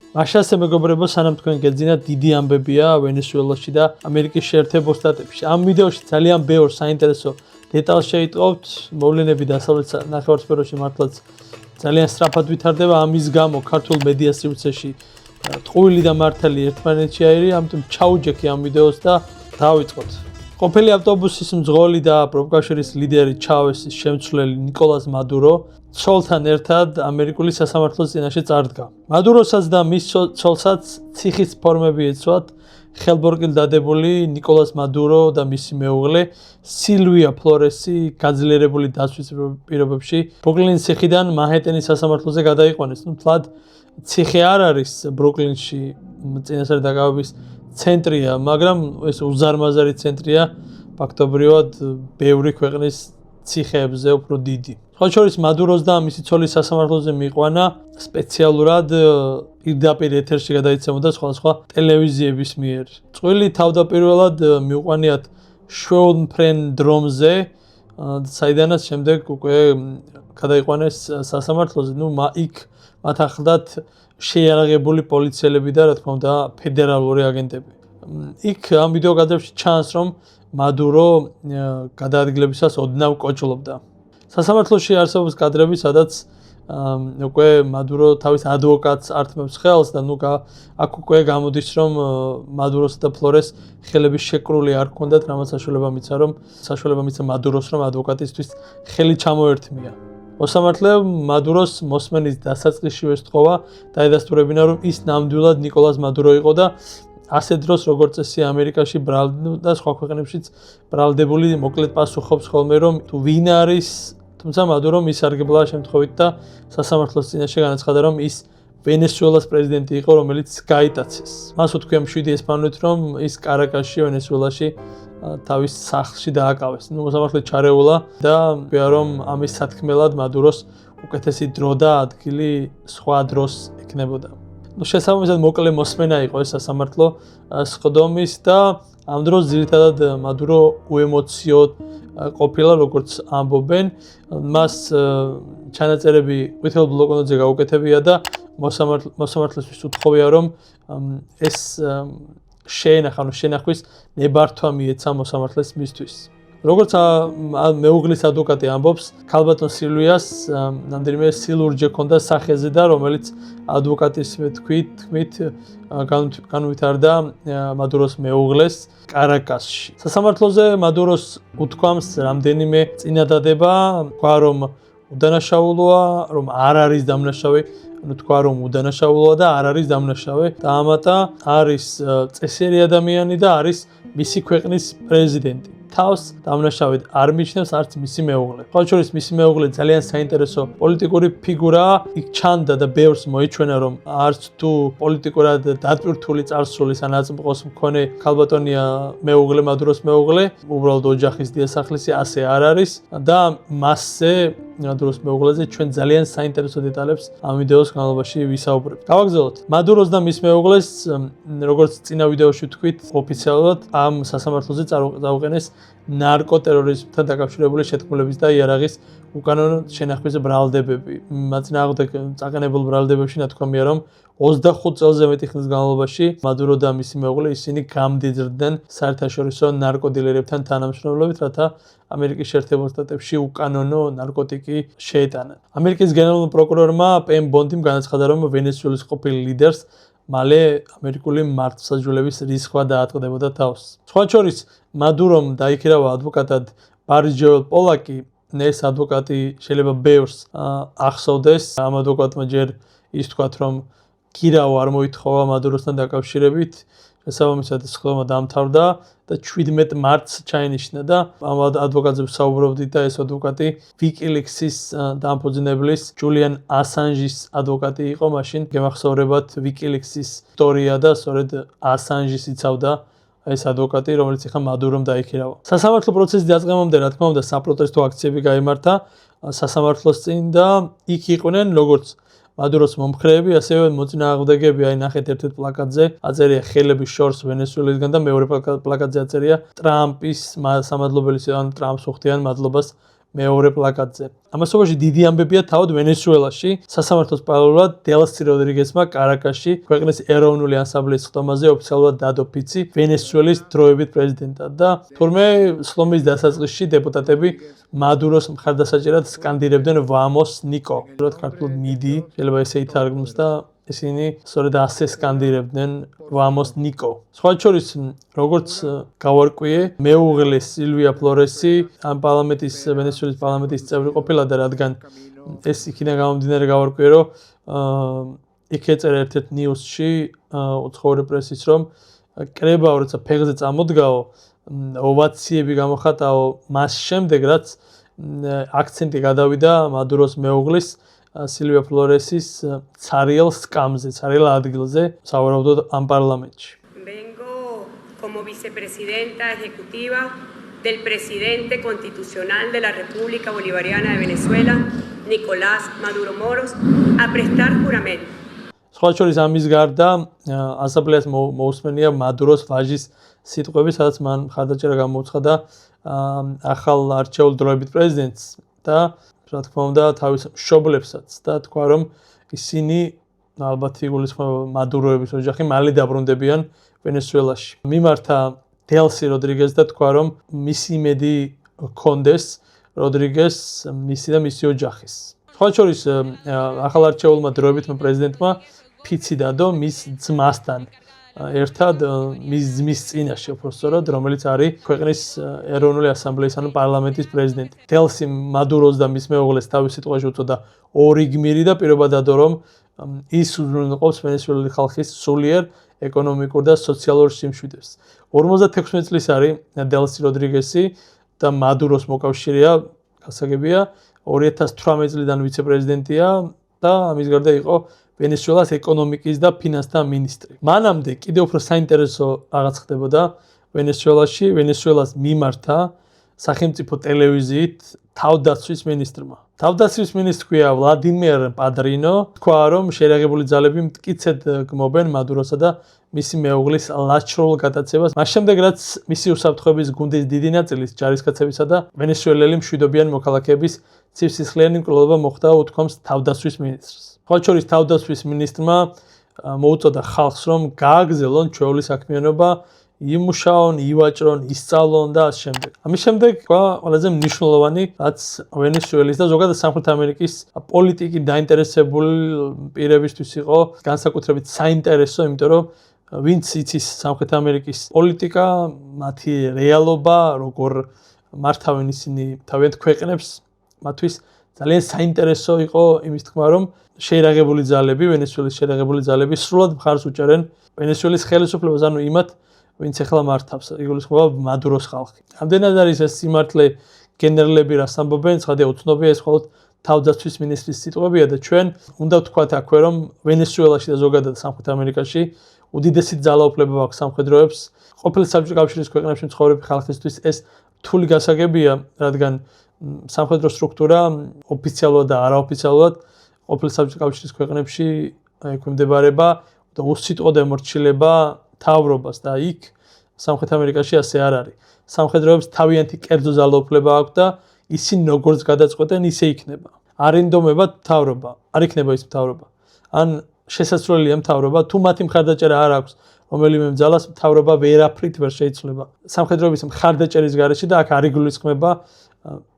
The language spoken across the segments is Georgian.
მაშასე მეგობრებო, სანამ თქვენ გეძინათ, დიდი ამბებია ვენესუელაში და ამერიკის შეერთებულ შტატებში. ამ ვიდეოში ძალიან ბევრ საინტერესო დეტალს შეიტყობთ. მოვლენები დასავლეთ ნახევარსფეროში მართლაც ძალიან სწრაფად ვითარდება, ამის გამო ქართულ მედია სივრცეში ტყუილი და მართალი ერთმანეთში აირია, ამიტომ ჩაუჯექი ამ ვიდეოს და დავიწყოთ. ყოფილი ავტობუსის მძღოლი და პროფკავშირის ლიდერი ჩავესის შემცვლელი ნიკოლას მადურო ცოლთან ერთად ამერიკული სასამართლოს წინაშე წარდგა. მადუროსაც და მის ცოლსაც ციხის ფორმები ეცვათ ხელბორკილ დადებული ნიკოლას მადურო და მისი მეუღლე სილვია ფლორესი გაძლიერებული დაცვის პირობებში ბრუკლინის ციხიდან მანჰეტენის სასამართლოზე გადაიყვანეს. თლად ციხე არ არის ბრუკლინში წინასწარი დაკავების ცენტრია, მაგრამ ეს უზარმაზარი ცენტრია, ფაქტობრივად ბევრი ქვეყნის ციხეებზე უფრო დიდი. სხვა შორის მადუროს და მისი ცოლის სასამართლოზე მიიყვანა სპეციალურად პირდაპირ ეთერში გადაიცემოდა სხვადასხვა ტელევიზიების მიერ. წყვილი თავდაპირველად მიიყვანიათ შვეულმფრენ დრომზე, საიდანაც შემდეგ უკვე გადაიყვანეს სასამართლოზე. იქ მათ ახლდათ შეიარაღებული პოლიციელები და რა თქმა უნდა ფედერალური აგენტები. იქ ამ ვიდეო კადრებში ჩანს, რომ მადურო გადაადგილებისას ოდნავ კოჭლობდა. სასამართლოში არსებობს კადრები, სადაც უკვე მადურო თავის ადვოკატს ართმევს ხელს და აქ უკვე გამოდის, რომ მადუროსა და ფლორეს ხელების შეკრული არ ჰქონდათ, რამაც საშუალება მისცა მადუროს, რომ ადვოკატისთვის ხელი ჩამოერთმია. მოსამართლემ მადუროს მოსმენის დასაწყისშივე სთხოვა დაედასტურებინა, რომ ის ნამდვილად ნიკოლას მადურო იყო და ასე დროს როგორც წესი ამერიკაში და სხვა ქვეყნებშიც ბრალდებული მოკლედ პასუხობს ხოლმე, რომ თუ ვინ არის, თუმცა მადურო მისარგებლა შემთხვევით და სასამართლოს წინაშე განაცხადა, რომ ის ვენესუელას პრეზიდენტი იყო, რომელიც გაიტაცეს. მას უთქვია მშვიდი ესპანურით, რომ ის კარაკასში ვენესუელაში თავის სახლში დააკავეს. მოსამართლე ჩარეულა და თქვია, რომ ამის სათქმელად მადუროს უკეთესი დრო და ადგილი სხვა დროს ექნებოდა. შესაბამისად მოკლე მოსმენა იყო ეს სასამართლო სხდომის და ამ დროს ძირითადად მადურო უემოციოდ ყოფილა, როგორც ამბობენ. მას ჩანაწერები ყვითელ ბლოკნოტზე გაუკეთებია და მოსამართლესთვის უთხოვია, რომ ეს შენახვის ნებართვა მიეცა მოსამართლეს მისთვის. როგორც მეუღლის ადვოკატი ამბობს, ქალბატონ სილვიას ნამდვილად სილურჯე ჰქონდა სახეზე და რომელიც ადვოკატის თქმით განვითარდა მადუროს მეუღლეს კარაკასში. სასამართლოზე მადუროს უთქვამს რამდენიმე წინადადება, თქვა რომ უდანაშაულოა, რომ არ არის დამნაშავე, თქვა რომ უდანაშაულოა და არ არის დამნაშავე, დაამატა არის წესიერი ადამიანი და არის მისი ქვეყნის პრეზიდენტი. თავს დამნაშავედ არ მიიჩნევს არც მისი მეუღლე. სხვა შორის მისი მეუღლე ძალიან საინტერესო პოლიტიკური ფიგურაა. იქ ჩანდა და ბევრს მოიჩვენა, რომ არც თუ პოლიტიკურად დატვირთული წარსულის ანაწმყოს მქონე ქალბატონია მეუღლე, მადუროს მეუღლე, უბრალოდ ოჯახის დიასახლისი ასე არ არის და მასზე მადუროს მეუღლეზე ჩვენ ძალიან საინტერესო დეტალებს ამ ვიდეოს განმავლობაში ვისაუბრებთ. გავაგრძელოთ. მადუროს და მის მეუღლეს, როგორც წინა ვიდეოში ვთქვით, ოფიციალურად ამ სასამართლოზე წაუყენეს ნარკოტერორიზმთან დაკავშირებული შეთქმულების და იარაღის უკანონო შენახვის ბრალდებები. მაწინააღმდეგ წაყენებულ ბრალდებებში ნათქვამია, რომ 25 წელზე მეტი ხნის განმავლობაში მადურო და მისი მეუღლე ისინი გამდიძრდნენ საერთაშორისო ნარკოდილერებთან თანამშრომლობით, რათა ამერიკის შეერთებულ შტატებში უკანონო ნარკოტიკი შეეტანან. ამერიკის გენერალურ პროკურორმა პენ ბონდიმ განაცხადა, რომ ვენესუელის ყოფილ ლიდერს მალე ამერიკული მართლმსაჯულების რისხვა დაატყდებოდა თავს. სხვა შორის მადურომ დაიქირავა ადვოკატად ბარის ჯოელ პოლაკი. ეს ადვოკატი შეიძლება ბევრს ახსოვდეს. ამ ადვოკატმა ჯერ ის თქვათ, რომ ქირავა არ მოითხოვა მადუროსთან დაკავშირებით. შესაბამისად სხდომა დამთავრდა და 17 მარტს ჩაინიშნა და ამ ადვოკატზე ვსაუბრობდი და ეს ადვოკატი ვიკილიქსის დამფუძნებლის ჯულიან ასანჟის ადვოკატი იყო. მაშინ გემახსოვრებათ ვიკილიქსის ისტორია და სწორედ ასანჟის იცავდა ეს ადვოკატი, რომელიც ახლა მადურომ დაიქირავა. სასამართლო პროცესის დაწყებამდე, რა თქმა უნდა, საპროტესტო აქციები გაიმართა სასამართლოს წინ და იქ იყვნენ როგორც მადუროს მომხრეები, ასევე მოწინააღმდეგეები. აი ნახეთ ერთ-ერთ პლაკატზე აწერია ხელების შორს ვენესუელისგან და მეორე პლაკატზე აწერია ტრამპის სამადლობელის ან ტრამპს უხდიან მადლობას მეორე პლაკატზე. ამასობაში დიდი ამბებია თავად ვენესუელაში, სასამართლოს პარალელურად დელსი როდრიგესმა კარაკასში ქვეყნის ეროვნული ასამბლეის ხდომაზე ოფიციალურად დადო ფიცი ვენესუელის დროებით პრეზიდენტად და თურმე სლომის დასაწყისში დეპუტატები მადუროს მხარდასაჭერად სკანდირებდნენ ვამოს ნიკო. ქართულად მიდი, შეიძლება ესე ითარგმნოს და ისინი სწორედ ასე სკანდირებდნენ ვამოს ნიკო. სხვა შორის, როგორც გავარკვიე, მეუღლე სილვია ფლორესი ამ პარლამენტის ვენესუელის პარლამენტის წევრი ყოფილა და რადგან ეს იქიდან გამომდინარე გავარკვიე, რომ იქ ეწერა ერთ-ერთ ნიუსში უცხოური პრესის, რომ კრებაო, როცა ფეხზე წამოდგაო, ოვაციები გამოხატაო მას შემდეგ, რაც აქცენტი გადავიდა მადუროს მეუღლის Silvia Floresis ცარიელ სკამზე, ცარიელ ადგილზე, სავარაუდოდ ამ პარლამენტში. Vengo como vicepresidenta ejecutiva del presidente constitucional de la República Bolivariana de Venezuela, Nicolás Maduro Moros, a prestar juramento. სხვა შორის ამის გარდა ასამბლეას მოусმენია მადუროს ვაჟის სიტყვები, სადაც მან მხარდაჭერა გამოუცხადა ახალ არჩეულ დროებით პრეზიდენტს და რა თქმა უნდა თავის მშობლებსაც და თქვა რომ ისინი ალბათ იგულისხმება მადუროების ოჯახი მალე დაბრუნდებიან ვენესუელაში. მიმართა დელსი როდრიგეს და თქვა რომ მისი იმედი ჰქონდეს როდრიგეს მისი და მისი ოჯახის. სხვა შორის ახალ არჩეულმა დროებითმა პრეზიდენტმა ფიცი დადო მის ძმასთან ერთად მის ძმის წინაშე უბრალოდ რომელიც არის ქვეყნის ეროვნული ასამბლეის ანუ პარლამენტის პრეზიდენტი. დელსი მადუროს და მის მეუღლეს თავის სიტყვაში უწოდა ორი გმირი და პირობა დადო რომ ის უზრუნველყოფს ვენესუელელი ხალხის სულიერ ეკონომიკურ და სოციალურ სიმშვიდეს. 56 წლის არის დელსი როდრიგესი და მადუროს მოკავშირეა, გასაგებია 2018 წლიდან ვიცე-პრეზიდენტია და ამის გარდა იყო ვენესუელას ეკონომიკის და ფინანსთა მინისტრი. მანამდე კიდევ უფრო საინტერესო რაღაც ხდებოდა ვენესუელაში, ვენესუელას მიმართა სახელმწიფო ტელევიზიით თავდაცვის მინისტრმა. თავდაცვის მინისტრს ქვია ვლადიმერ პადრინო, თქვა რომ შეერაღებული ძალები მტკიცედ გმობენ მადუროსა და მისი მეუღლის ლაჩრულ გადაცემას. მას შემდეგ რაც მისი უსაფრთხოების გუნდის დიდი ნაწილის ჯარისკაცებისა და ვენესუელელი მშვიდობიანი მოქალაქეების ცივსისხლიანი მკვლელობა მოხდა უთქვამს თავდაცვის მინისტრს. სხვა შორის თავდაცვის მინისტრმა მოუწოდა ხალხს რომ გააგრძელონ ჩვეული საქმიანობა, იმუშაონ, ივაჭრონ, ისწავლონ და ამ შემდეგ. ამის შემდეგ ყველაზე მნიშვნელოვანი რაც ვენესუელის და ზოგადად სამხრეთ ამერიკის პოლიტიკით დაინტერესებული პირებისთვის იყო განსაკუთრებით საინტერესო, იმიტომ რომ ვინც იცის სამხრეთ ამერიკის პოლიტიკა, მათი რეალობა, როგორ მართავენ ისინი თავიანთ ქვეყნებს, მათთვის ძალიან საინტერესო იყო იმის თქმა, რომ შეერაღებული ძალები, ვენესუელის შეერაღებული ძალები სრულად მხარს უჭერენ ვენესუელის ხელისუფლებას, ანუ იმათ ვინც ახლა მართავს, იგულისხმება მადუროს ხალხი. ამდენად არის ეს სიმართლე გენერლები რას ამბობენ, ცხადია უცნობია ეს მხოლოდ თავდაცვის მინისტრის სიტყვებია და ჩვენ უნდა ვთქვათ აქვე რომ ვენესუელაში და ზოგადად სამხრეთ ამერიკაში უდიდესი ძალაუფლება აქვს სამხედროებს. ყოფილი საბჭოთა კავშირის ქვეყნებში მცხოვრები ხალხისთვის ეს რთული გასაგებია, რადგან სამხედრო სტრუქტურა ოფიციალურად და არაოფიციალურად ყოფილი საბჭოთა კავშირის ქვეყნებში ექვემდებარება და უსიტყვოდ ემორჩილება თავრობას და იქ სამხრეთ ამერიკაში ასე არ არის. სამხედროებს თავიანთი კერძო ძალაუფლება აქვს და ისინი როგორც გადაწყვეტენ, ისე იქნება. არ ინდომება თავრობა, არ იქნება ის თავრობა. ან შესაძლებელია თავრობა, თუ მათი მხარდაჭერა არ აქვს რომელიმე ძალას, თავრობა ვერაფრით ვერ შეიცვლება. სამხედროების მხარდაჭერის გარეშე და აქ არ იგულისხმება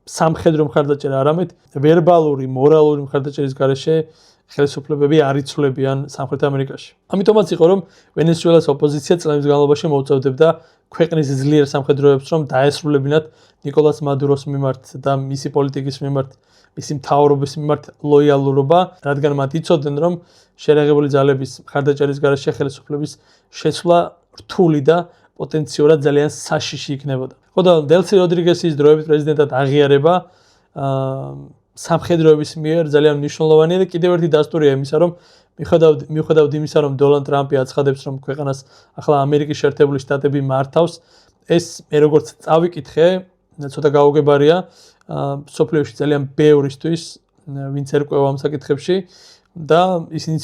სამხედრო მხარდაჭერა, არამედ ვერბალური, მორალური მხარდაჭერის გარეშე ხელისუფლებები არ იცვლებიან სამხრეთ ამერიკაში. ამიტომაც იყო რომ ვენესუელას ოპოზიცია წლების განმავლობაში მოუწევდებდა ქვეყნის ძლიერ სამხედროებს რომ დაესრულებინათ ნიკოლას მადუროს მიმართ და მისი პოლიტიკის მიმართ, მისი მთავრობის მიმართ ლოიალურობა, რადგან მათ იცოდნენ რომ შეერაღებული ძალების მხარდაჭერის გარეშე ხელისუფლების შეცვლა რთული და პოტენციურად ძალიან საშიში იქნებოდა. ხო და დელსი როდრიგესის დროებით პრეზიდენტად აღიარება სამხედროების მიერ ძალიან მნიშვნელოვანია და კიდევ ერთი დასტურია იმისა, რომ მიუხედავად იმისა, რომ დონალდ ტრამპი აცხადებს, რომ ქვეყანას ახლა ამერიკის შეერთებული შტატები მართავს, ეს მე როგორც წავიკითხე, ცოტა გაუგებარია სოფლიოში ძალიან ბევრისთვის, ვინც ერკვევა ამ საკითხებში და ისინი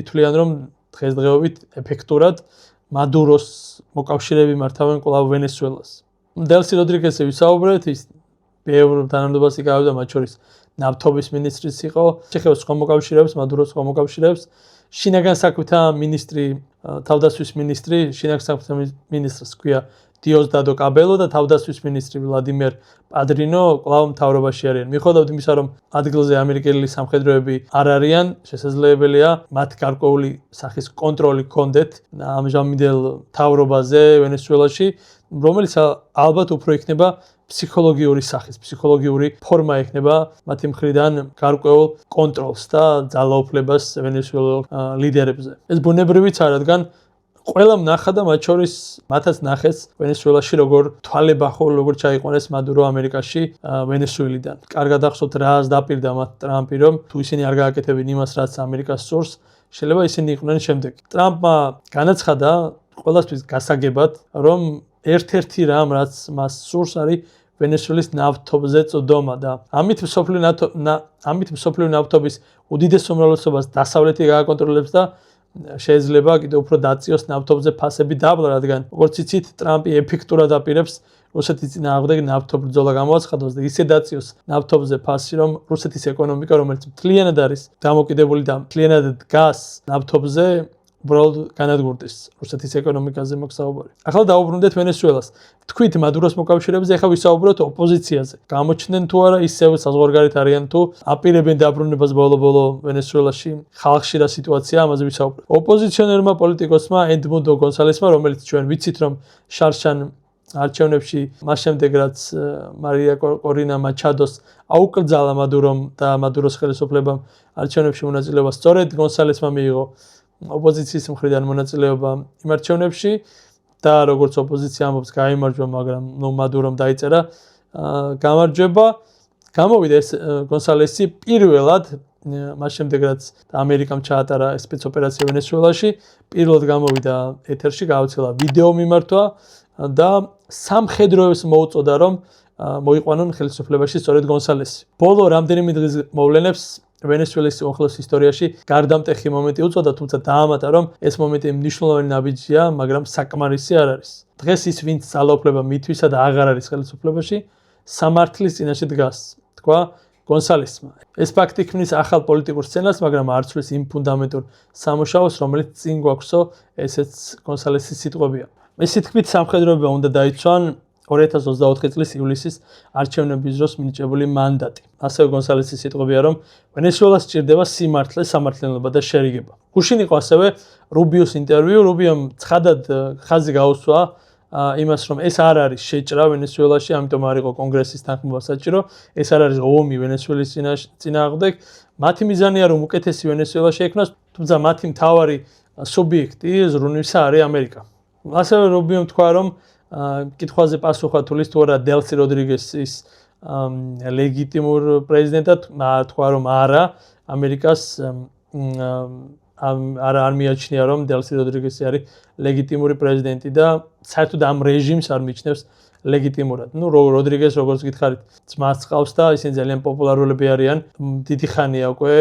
ითვლიან, რომ დღესდღეობით ეფექტურად მადუროს მოკავშირეები მართავენ კვლავ ვენესუელას. დელსი როდრიგესი ვისაუბრეთ, ის ბევრ თანამდებობას იკავებდა, მათ შორის ნავთობის მინისტრიც იყო, შეხებებს ხომ მოკავშირეებს, მადუროს ხომ მოკავშირეებს, შინაგან საქმეთა მინისტრი, თავდაცვის მინისტრი, შინაგან საქმეთა მინისტრს ჰქვია დიოსდადო კაბელო და თავდაცვის მინისტრი ვლადიმერ პადრინო კვლავ მთავრობაში არიან. მიუხედავად იმისა, რომ ადგილზე ამერიკელი სამხედროები არ არიან, შესაძლებელია მათ გარკვეული სახის კონტროლი ჰქონდეთ ამჟამინდელ მთავრობაზე ვენესუელაში, რომელიც ალბათ უფრო იქნება ფსიქოლოგიური სახის, ფსიქოლოგიური ფორმა ექნება მათი მხრიდან გარკვეულ კონტროლს და ძალაუფლებას ვენესუელელ ლიდერებზე. ეს ბუნებრივიც არ, რადგან ყველამ ნახა და მათ შორის მათაც ნახეს ვენესუელაში როგორ თვალებახო, როგორ ჩაიყვანეს მადურო ამერიკაში ვენესუელიდან. კარგად ახსოვთ რას დაპირდა მათ ტრამპი, რომ თუ ისინი არ გააკეთებენ იმას, რაც ამერიკას სურს, შეიძლება ისინი იყვნენ შემდეგი. ტრამპმა განაცხადა ყველასთვის გასაგებად, რომ ერთ-ერთი რამ, რაც მას სურს, არის ვენესუელის ნავთობზე წვდომა და ამით მსოფლიო ნავთობის უდიდეს უმრავლესობას დასავლეთი გააკონტროლებს და შეიძლება კიდევ უფრო დაწიოს ნავთობზე ფასები დაბლა, რადგან როგორც იცით, ტრამპი ეფექტურად აპირებს რუსეთის წინააღმდეგ ნავთობბრძოლა გამოაცხადოს და ისე დაწიოს ნავთობზე ფასი, რომ რუსეთის ეკონომიკა, რომელიც მთლიანად არის დამოკიდებული და მთლიანად დგას ნავთობზე, უბრალოდ განადგურდეს რუსეთის ეკონომიკაზე მოგსაუბარი. ახლა დაუბრუნდეთ ვენესუელას. თქვით მადუროს მოკავშირეებზე, ახლა ვისაუბროთ ოპოზიციაზე. გამოჩნდნენ თუ არა ისევ საზღვარგარეთ არიან თუ აპირებენ დაბრუნებას ბოლო-ბოლო ვენესუელაში, ხალხში რა სიტუაცია, ამაზე ვისაუბროთ. ოპოზიციონერმა პოლიტიკოსმა ედმუნდო გონსალესმა, რომელიც ჩვენ ვიცით, რომ შარშან არჩევნებში მას შემდეგ რაც მარია კორინა მაჩადოს აუკრძალა მადურომ და მადუროს ხელისუფლებამ არჩევნებში მონაწილეობა, სწორედ გონსალესმა მიიღო ოპოზიციის მხრიდან მონაწილეობა იმ არჩევნებში და როგორც ოპოზიცია ამბობს გაიმარჯვა, მაგრამ მადურომ დაიწერა გამარჯვება. გამოვიდა ეს გონსალესი პირველად მას შემდეგ რაც ამერიკამ ჩაატარა სპეცოპერაცია ვენესუელაში, პირველად გამოვიდა ეთერში, გააუცილა ვიდეო მიმართვა და სამხედროებს მოუწოდა, რომ მოიყვანონ ხელისუფლებაში სწორედ გონსალესი. ბოლო რამდენიმე დღის მოვლენებს ვენესუელის უახლოეს ისტორიაში გარდამტეხი მომენტი უწოდა, თუმცა დაამატა, რომ ეს მომენტი მნიშვნელოვანი ნაბიჯია, მაგრამ საკმარისი არ არის. დღეს ის, ვინც ძალაუფლება მithვისა და აღარ არის ხელისუფლებაში, სამართლის წინაშე დგას, თქვა გონსალესმა. ეს ფაქტი ქმნის ახალ პოლიტიკურ სცენარს, მაგრამ არ ცვლის იმ ფუნდამენტურ სამუშაოს, რომელიც წინ გვაქვსო, ესეც გონსალესის სიტყვებია. ეს თქმით სამხედროებმა უნდა დაიცვან 2024 წლის ივლისის არჩევნების დროს მინიჭებული მანდატი. ასევე გონსალესის სიტყვებია, რომ ვენესუელას სჭირდება სიმართლე, სამართლიანობა და შერიგება. გუშინ იყო ასევე რუბიოს ინტერვიუ, რუბიომ ცხადად ხაზი გაუსვა იმას, რომ ეს არ არის შეჭრა ვენესუელაში, ამიტომ არ იყო კონგრესის თანხმობა საჭირო, ეს არ არის ომი ვენესუელის წინააღმდეგ. მათი მიზანია, რომ უკეთესი ვენესუელა შეექმნას, თუმცა მათი მთავარი სუბიექტი ზრუნვისა არის ამერიკა. ასევე რუბიომ თქვა, რომ კითხვაზე პასუხად თulis თუ არა დელსი როდრიგესის ლეგიტიმურ პრეზიდენტად, თქვა რომ არა, ამერიკას არ მიაჩნია, რომ დელსი როდრიგესი არის ლეგიტიმური პრეზიდენტი და საერთოდ ამ რეჟიმს არ მიჩნევს ლეგიტიმურად. როდრიგეს როგორც გითხარით, ძმას ჰყავს და ისინი ძალიან პოპულარულები არიან. დიდი ხანია უკვე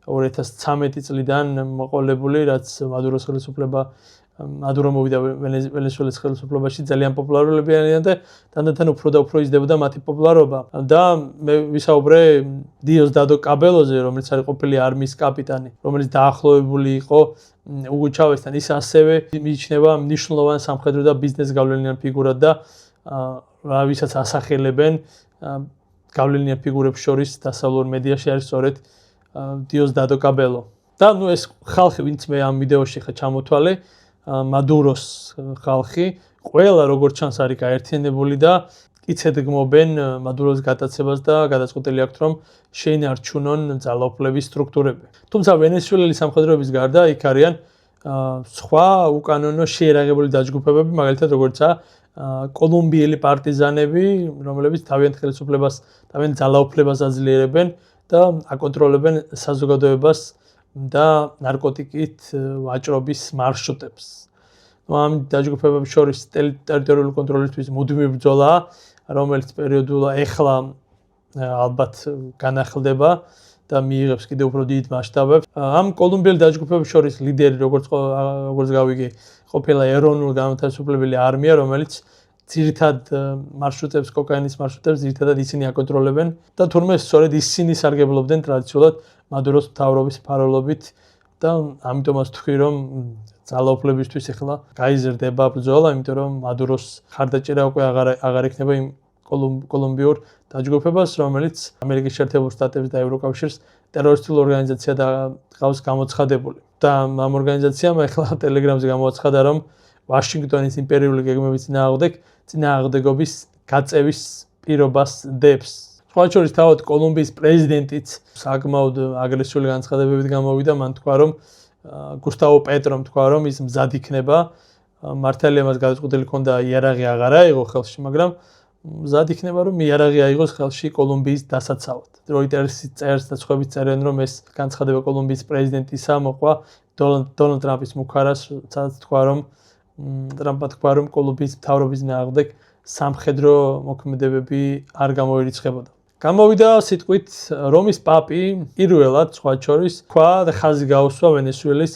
2013 წლიდან მოყოლებული, რაც მადუროს ხელისუფლება მადურო მოვიდა ვენესუელის ხელისუფლებაში, ძალიან პოპულარულები არიან და თანდათან უფრო და უფრო იზრდებოდა მათი პოპულარობა. და მე ვისაუბრე დიოსდადო კაბელოზე, რომელიც არის ყოფილი არმიის კაპიტანი, რომელიც დაახლოებული იყო უგო ჩავესთან. ის ასევე მიიჩნევა მნიშვნელოვან სამხედრო და ბიზნეს გავლენიან ფიგურად და ვისაც ასახელებენ გავლენიან ფიგურებს შორის დასავლურ მედიაში არის სწორედ დიოსდადო კაბელო. და ეს ხალხი, ვინც მე ამ ვიდეოში ხა ჩამოთვალე, მადუროს ხალხი, ყველა როგორც ჩანს არის გაერთიანებული და იცით გმობენ მადუროს გადაცებას და გადაწყვეტილი აქვთ, რომ შეინარჩუნონ ძალაუფლების სტრუქტურები. თუმცა ვენესუელელი სამხედროების გარდა იქ არიან სხვა უკანონო შეერაღებული დაჯგუფებები, მაგალითად როგორიცაა კოლუმბიელი პარტიზანები, რომლებიც თავიანთ ხელისუფლებას, თავიანთ ძალაუფლებას აძლიერებენ და აკონტროლებენ საზოგადოებას და ნარკოტიკით ვაჭრობის მარშრუტებს. ამ დაჯგუფებების შორის ტერიტორიული კონტროლისთვის მუდმივი ბრძოლაა, რომელიც პერიოდულად ეხლა ალბათ განახლდება და მიიღებს კიდევ უფრო დიდ მასშტაბებს. ამ კოლუმბიელ დაჯგუფებების შორის ლიდერი, როგორც გავიგე, ყოფილა ეროვნულ-განმათავისუფლებელი არმია, რომელიც ძირითად მარშრუტებს, კოკაინის მარშრუტებს ძირითადად ისინი აკონტროლებენ და თურმე სწორედ ისინი სარგებლობდნენ ტრადიციულად მადუროს მთავრობის ფაროლობით და ამიტომაც თქვი რომ ძალაუფლებისთვის ახლა გაიზრდება ბრძოლა, იმიტომ რომ მადუროს ხარდაჭერა უკვე აღარ ექნება იმ კოლუმბიურ დაჯგუფებას, რომელიც ამერიკის შეერთებულ შტატებს და ევროკავშირს ტერორისტულ ორგანიზაციად ყავს გამოცხადებული. და ამ ორგანიზაციამ ახლა ტელეგრამზე გამოაცხადა, რომ ვაშინგტონის იმპერიული გეგმების წინააღმდეგობის გაწევის პირობას დებს. სხვა შორის თავად კოლუმბიის პრეზიდენტიც საკმაოდ აგრესიული განცხადებებით გამოვიდა, მან თქვა, რომ გუსტავო პეტრომ თქვა, რომ ის მზად იქნება, მართალია მას გადაწყვეტილი ჰქონდა იარაღი აღარ აიღო ხელში, მაგრამ მზად იქნება, რომ იარაღი აიღოს ხელში კოლუმბიის დასაცავად. როიტერსი წერს და სხვაებიც წერენ, რომ ეს განცხადება კოლუმბიის პრეზიდენტისა მოყვა დონალდ ტრამპის მუქარას, სადაც თქვა, რომ ტრამპმა თქვა, რომ კოლუმბიის მთავრობის წინააღმდეგ სამხედრო მოქმედებები არ გამოირიცხებოდა. გამოვიდა სიტყვით რომის პაპი პირველად სხვა შორის თქვა და ხაზი გაუსვა ვენესუელის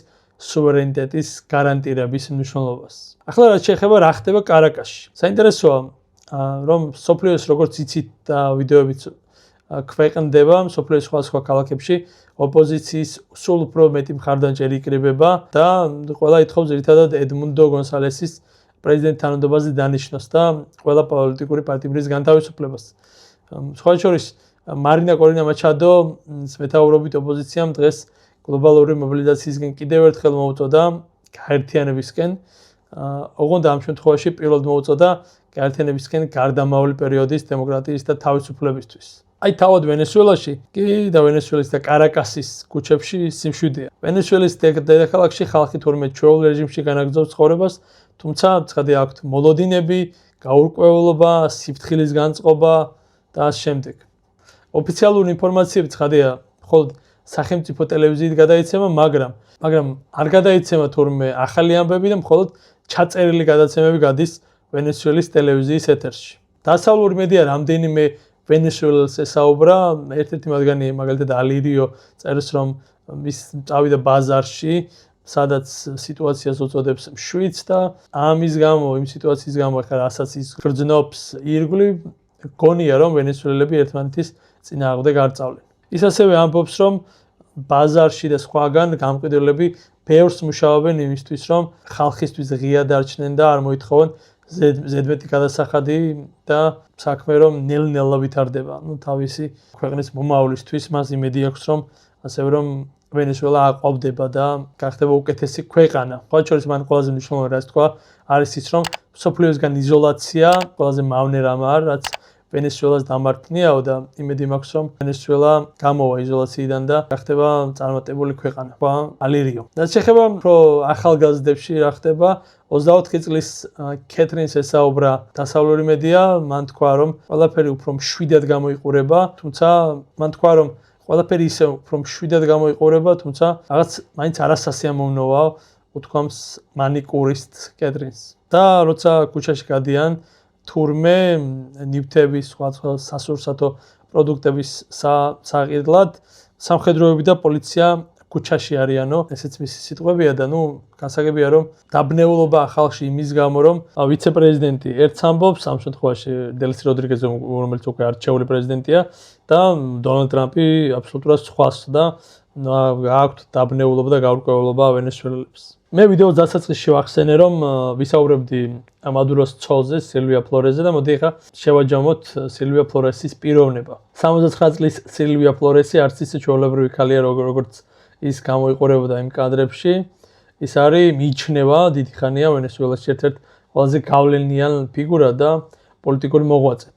სუვერენიტეტის გარანტირების მნიშვნელობას. ახლა რაც შეეხება რა ხდება კარაკასში. საინტერესოა რომ სოფლიოს როგორც იცით და ვიდეოებიც ქვეყნდება სოფლიოს სხვა ქალაქებში ოპოზიციის სულ უფრო მეტი მხარდამჭერი იკრიბება და ყველა ითხოვს ძირითადად ედმუნდო გონსალესის პრეზიდენტ თანამდებობაზე დანიშნოს და ყველა პოლიტიკური პარტიის განთავისუფლებას. სხვა შორის მარინა კორინა მაჩადო მეთაურობით ოპოზიციამ დღეს გლობალური მობილიზაციისგან კიდევ ერთხელ მოუწოდა გაერთიანებისკენ. ოღონდ ამ შემთხვევაში პირველად მოუწოდა გაერთიანებისკენ გარდამავალი პერიოდის დემოკრატიის და თავისუფლებისთვის. აი თავად ვენესუელაში კი და ვენესუელის და კარაკასის ქუჩებში სიმშვიდეა. ვენესუელის დედაქალაქში ხალხი თურმე ჩვეულ რეჟიმში განაგრძობს ცხოვრებას, თუმცა ცხადია აქვთ მოლოდინები, გაურკვევლობა, სიფრთხილის განწყობა და ამ შემდეგ. ოფიციალური ინფორმაციები ცხადია მხოლოდ სახელმწიფო ტელევიზიით გადაიცემა, მაგრამ არ გადაიცემა თურმე ახალი ამბები და მხოლოდ ჩაწერილი გადაცემები გადის ვენესუელის ტელევიზიის ეთერში. დასავლური მედია რამდენიმე ვენესუელას ესაუბრა, ერთ-ერთი მათგანი მაგალითად ალირიო წერს, რომ ის წავიდა ბაზარში, სადაც სიტუაციას უწოდებს მშვიდს და ამის გამო, იმ სიტუაციის გამო, ახლა რასაც ის გრძნობს ირგვლივ, გონია რომ ვენესუელები ერთმანეთის წინააღმდეგ არ წავლენ. ის ასევე ამბობს, რომ ბაზარში და სხვაგან გამყიდველები ბევრს მუშაობენ იმისთვის, რომ ხალხისთვის ღია დარჩნენ და არ მოითხოვონ ზედმეტი გადასახადი და საქმე რომ ნელ-ნელა ვითარდება. თავისი ქვეყნის მომავლისთვის მას იმედი აქვს, რომ ასევე რომ ვენესუელა აყვავდება და გახდება უკეთესი ქვეყანა. სხვა შორის მან ყველაზე მნიშვნელოვანი რაც თქვა, არის ის, რომ სოფლიოსგან იზოლაცია ყველაზე მავნე რამაა, რაც ვენესუელას დამარქმნიაო და იმედი მაქვს, რომ ვენესუელა გამოვა იზოლაციიდან და გახდება წარმატებული ქვეყანა. ალირიო. რაც შეეხება უფრო ახალგაზრდებში რა ხდება, 24 წლის კეთრინს ესაუბრა დასავლური მედია, მან თქვა, რომ ყველაფერი უფრო მშვიდად გამოიყურება, თუმცა მან თქვა, რომ ყველაფერი ისე უფრო მშვიდად გამოიყურება, თუმცა რაღაც მაინც არასასიამოვნოა, უთქვამს მანიკურისტ კეთრინს. და როცა ქუჩაში გადიან თურმე ნივთების, სხვა სასურსათო პროდუქტების საყიდლად სამხედროები და პოლიცია ქუჩაში არიანო, ესეც მისი სიტყვებია და გასაგებია რომ დაბნეულობა ხალხში იმის გამო რომ ვიცე-პრეზიდენტი ერთს ამბობს, ამ შემთხვევაში დელსი როდრიგეზი, რომელიც უკვე არჩეული პრეზიდენტია და დონალდ ტრამპი აბსოლუტურად სხვას და აქვთ დაბნეულობა და გაურკვევლობა ვენესუელელებს. მე ვიდეოს დასაწყისში ვახსენე რომ ვისაუბრებდი მადუროს ცოლზე, სილვია ფლორესზე და მოდი ახლა შევაჯამოთ სილვია ფლორესის პიროვნება. 69 წლის სილვია ფლორესი არც ისე ჩვეულებრივი ქალია, როგორც ის გამოიყურებოდა იმ კადრებში. ის არის მიიჩნევა დიდი ხანია ვენესუელაში ერთ-ერთი ყველაზე გავლენიანი ფიგურა და პოლიტიკური მოღვაწე,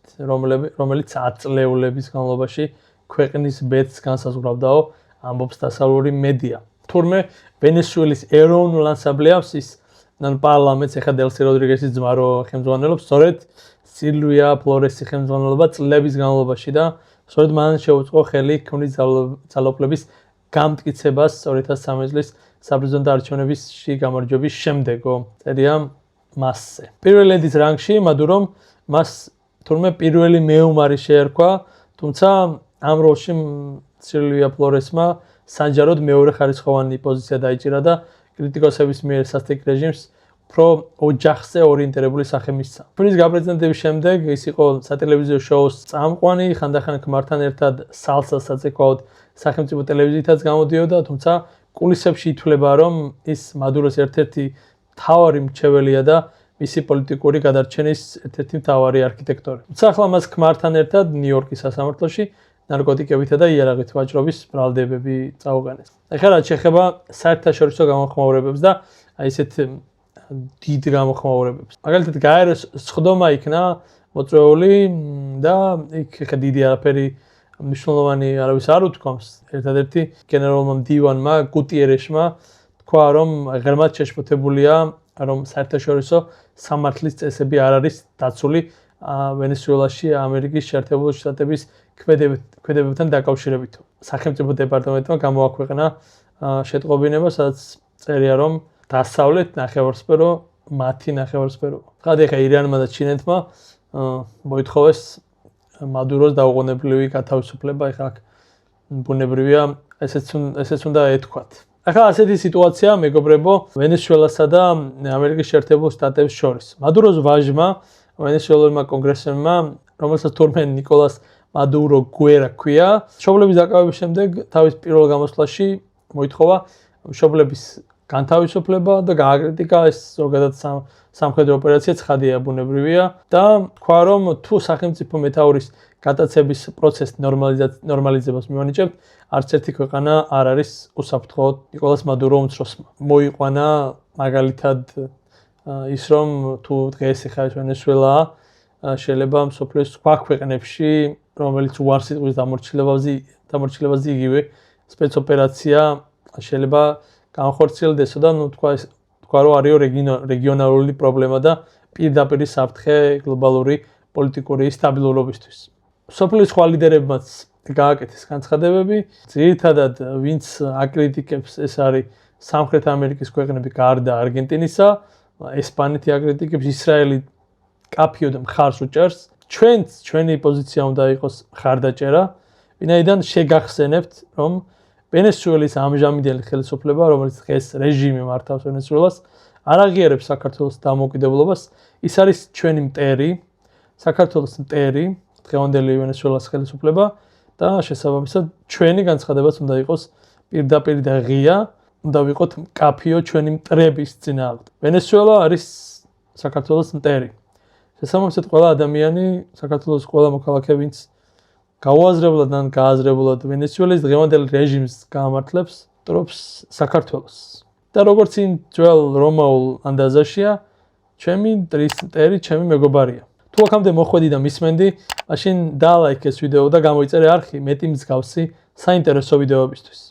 რომელიც აწლეულების განმავლობაში ქვეყნის ბედს განსაზღვრავდაო, ამბობს დასავლური მედია. თურმე ვენესუელის ეროვნულ ასამბლეას ის პარლამენტს ახლა დელსი როდრიგესის ძმა რო ხელმძღვანელობს, სწორედ სილვია ფლორესის ხელმძღვანელობა წლების განმავლობაში და სწორედ მან შეუწყო ხელი ქმრის ძალაუფლების გამტკიცებას 2013 წლის საპრეზიდენტო არჩევნებში გამარჯვების შემდეგო. წერია მასზე. პირველედის რანგში მადურომ მას თურმე პირველი მეომარი შეერქვა, თუმცა ამ როლში სილვია ფლორესმა санჯაროდ მეორე ხარისხოვანი პოზიცია დაიჭირა და კრიტიკოსების მიერ სასტიკ რეჟიმს უფრო ოჯახზე ორიენტირებული სახე მისცა. ფილმის გაპრეზენტების შემდეგ ის იყო სატელევიზიო შოუს წამყვანი, ხანდახან ქმართან ერთად სალსასაც ეკავოდ სახელმწიფო ტელევიზიითაც გამოდიოდა, თუმცა კულისებში ითვლება, რომ ის მადუროს ერთ-ერთი მთავარი მრჩეველია და მისი პოლიტიკური გადარჩენის ერთ-ერთი მთავარი არქიტექტორი. თუმცა ახლა მას ქმართან ერთად ნიუ-იორკის სასამართლოში ნარკოტიკებითა და იარაღით ვაჭრობის ბრალდებები წაუყენეს. ეხლა რაც შეეხება საერთაშორისო გამოხმაურებებს და ესეთ დიდ გამოხმაურებებს. მაგალითად, გაეროს სხდომა იქნა მოწვეული და იქ ხა დიდი არაფერი მნიშვნელოვანი არავის არ უთქვამს. ერთადერთი გენერალურმა მდივანმა გუტიერეშმა თქვა, რომ ღრმად შეშფოთებულია, რომ საერთაშორისო სამართლის წესები არ არის დაცული ვენესუელაში ამერიკის შეერთებული შტატების ქმედებებთან დაკავშირებით. სახელმწიფო დეპარტამენტმა გამოაქვეყნა შეტყობინება, სადაც წერია, რომ დასავლეთ ნახევარსფერო მათი ნახევარსფერო. ხადი ხა ირანმა და ჩინეთმა მოითხოვეს მადუროს დაუყოვნებლივი გათავისუფლება, ეხლა ბუნებრივია ესეც უნდა ეთქვათ. ახლა ასეთი სიტუაცია მეგობრებო ვენესუელასა და ამერიკის შეერთებულ შტატებს შორის. მადუროს ვაჟმა ვენესუელურმა კონგრესმენმა, რომელსაც თურმე ნიკოლას მადურო გუერა ქვია, მშობლების დაკავების შემდეგ თავის პირველ გამოსვლაში მოითხოვა მშობლების განთავისუფლება და გააკრიტიკა ეს ზოგადად სამხედრო ოპერაცია ცხადია ბუნებრივია და თქვა, რომ თუ სახელმწიფო მეთაურის გატაცების პროცესს ნორმალიზებას მივანიჭებთ, არც ერთი ქვეყანა არ არის უსაფრთხო ნიკოლას მადურო უმცროსმა. მოიყვანა მაგალითად ის, რომ თუ დღეს ეხლა ეს ვენესუელაა, შეიძლება მსოფლიოს სხვა ქვეყნებში, რომელიც უარს იტყვის დამორჩილებაზე იგივე სპეცოპერაცია შეიძლება განხორციელდეს და თქვა რომ არის რეგიონალური პრობლემა და პირდაპირ საფრთხე გლობალური პოლიტიკური სტაბილურობისთვის. სოფლის სხვა ლიდერებმაც გააკეთეს განცხადებები. ძირითადად ვინც აკრიტიკებს ეს არის სამხრეთ ამერიკის ქვეყნები გარდა არგენტინისა, ესპანეთი აკრიტიკებს, ისრაელი კაფიოდ მხარს უჭერს. ჩვენი პოზიცია უნდა იყოს მხარდაჭერა, ვინაიდან შეგახსენებთ, რომ ვენესუელის ამჟამინდელი ხელისუფლება, რომელიც დღეს რეჟიმი მართავს ვენესუელას, არ აღიარებს საქართველოს დამოუკიდებლობას. ის არის ჩვენი მტერი, საქართველოს მტერი, დღევანდელი ვენესუელას ხელისუფლება და შესაბამისად ჩვენი განცხადებაც უნდა იყოს პირდაპირ და ღია, უნდა ვიყოთ მკაფიო ჩვენი მტრების წინააღმდეგ. ვენესუელა არის საქართველოს მტერი. შესაბამისად ყველა ადამიანი, საქართველოს ყველა მოქალაქე, ვინც გაუაზრებლად ან გააზრებულად ვენესუელის დღევანდელ რეჟიმს გაამართლებს, ტრობს საქართველოს. და როგორც იმ ძველ რომაულ ანდაზაშია, ჩემი მტრის მტერი, ჩემი მეგობარია. თუ აქამდე მოხვედი და მისმენდი, მაშინ დალაიქ ეს ვიდეო და გამოიწერე არხი მეტი მსგავსი საინტერესო ვიდეოებისთვის.